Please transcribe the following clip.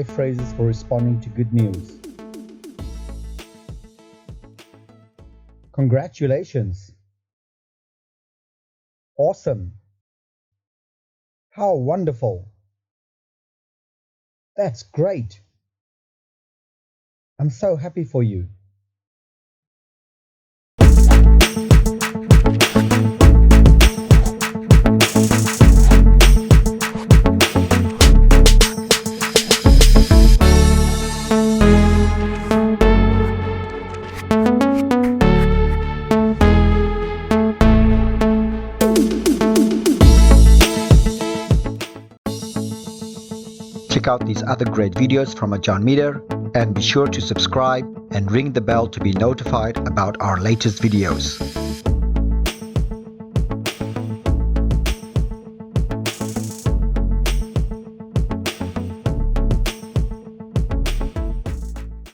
5 phrases for responding to good news. Congratulations. Awesome. How wonderful. That's great. I'm so happy for you. Check out these other great videos from Ajarn Mieder and be sure to subscribe and ring the bell to be notified about our latest videos.